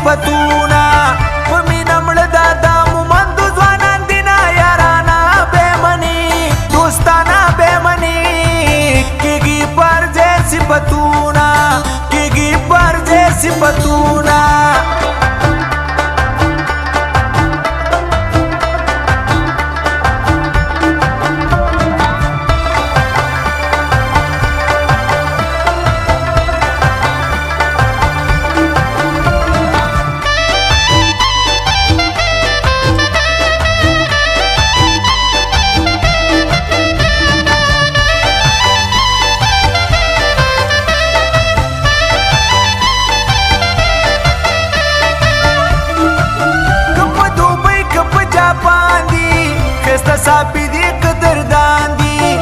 صفتونه په مینه مړه دا مومندو ځوانان دي نه یارانه بېمني دوستانه بېمني کېږي پر ځای صفتونه کېږي پر ځای صفتونه صافي دي قدردان دي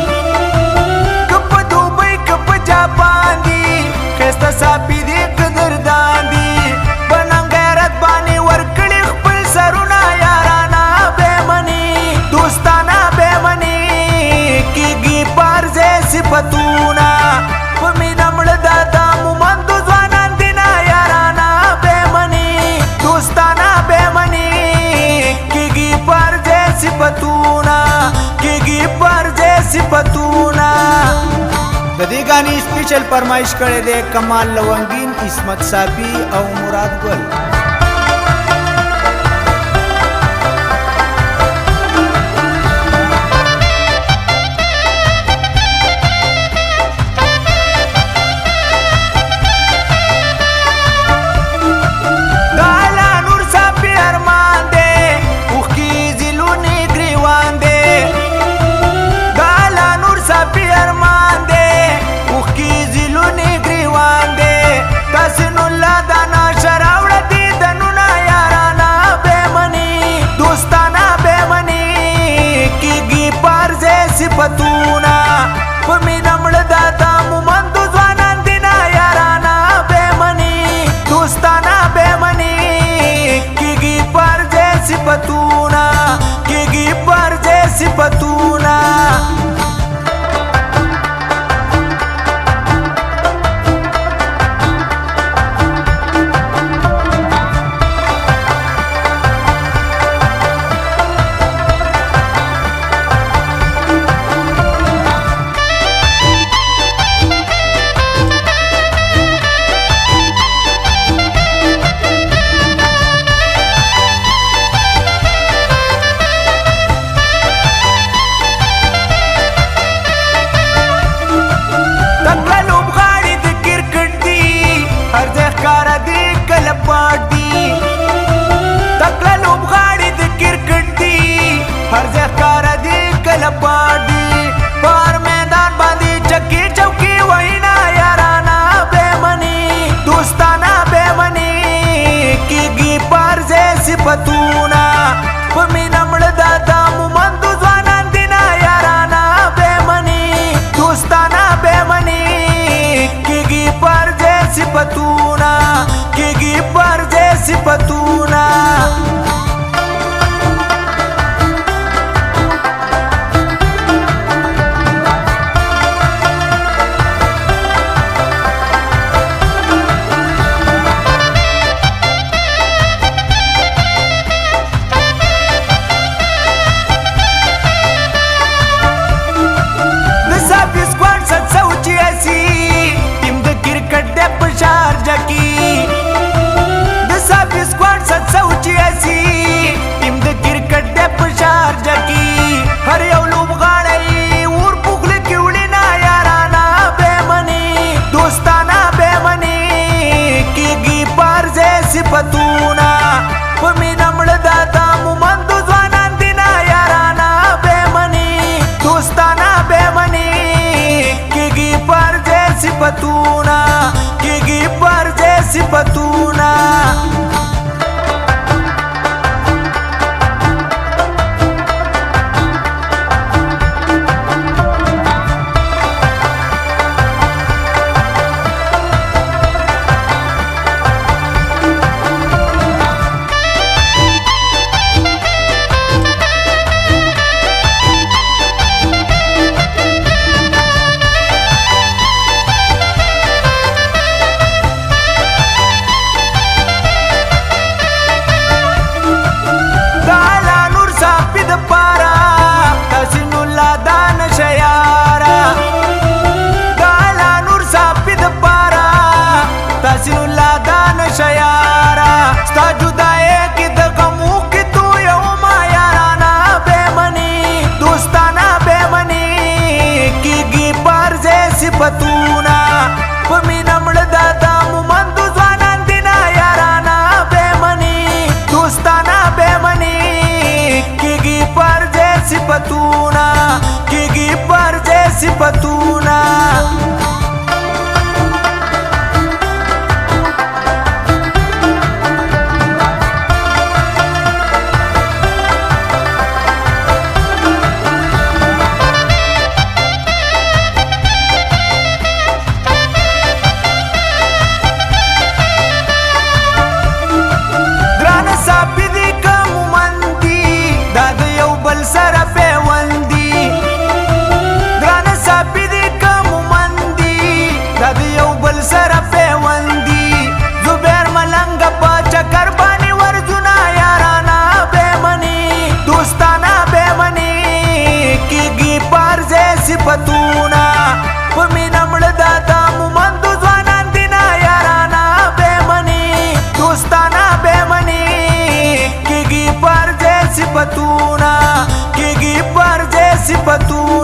که په دوبۍ که په جاپان دي ښایسته صافي دي قدردان دي په ننګ غیرت باندې ورکړي خپل سرونه یارانه بېمني دوستانه بېمني کېږي پر ځای صفتونه په مینه مړه دا مومندو ځوانان دي نه یارانه بېمني دوستانه بېمني کېږي پر ځای صفتونه کېږي پر ځای صفتونه د دې غانې سپیشل فرمایش کړی دی کمال لونګین عصمت صافي او مراد ګل صفتونه په مینه مړه دا مومندو ځوانان دي نه یارانه بېمني دوستانه بېمني کېږي پر ځای صفتونه کېږي پر ځای صفتونه هر ځای ښکاره دي کله پاټ دي پر میدان باندې چکې چوکې وینا یارانه بېمني دوستانه بېمني کېږي پر ځای صفتونه په مینه مړه دا مومندو ځوانان دي نه یارانه بېمني دوستانه بېمني کېږي پر ځای صفتونه کېږي پر ځای صفتونه صفتونه په مینه مړه دا مومندو ځوانان دي نه یارانه بېمني دوستانه بېمني کېږي پر ځای صفتونه کېږي پر ځای صفتونه ستا جدای کی د غمو کی تو یو ما یارانا بیمنی دوستانا بیمنی کیږي پرځه صفتونه په مینا مړه دادا مومندو ځوانان دینا یارانا بیمنی دوستانا بیمنی کیږي پرځه صفتونه کیږي پرځه صفتونه سره پیوندی ګران صاحب دې کوم مندي د یو بل سره پیوندی زبیر ملنګ په چکر باندې ورځونه یارانا بیمنی دوستانا بیمنی کیږي پرځه صفتونه په مینا مړه دادا مومندو ځوانان دینا یارانا بیمنی دوستانا بیمنی کیږي پرځه صفتونه کیږي پرځه صفتونه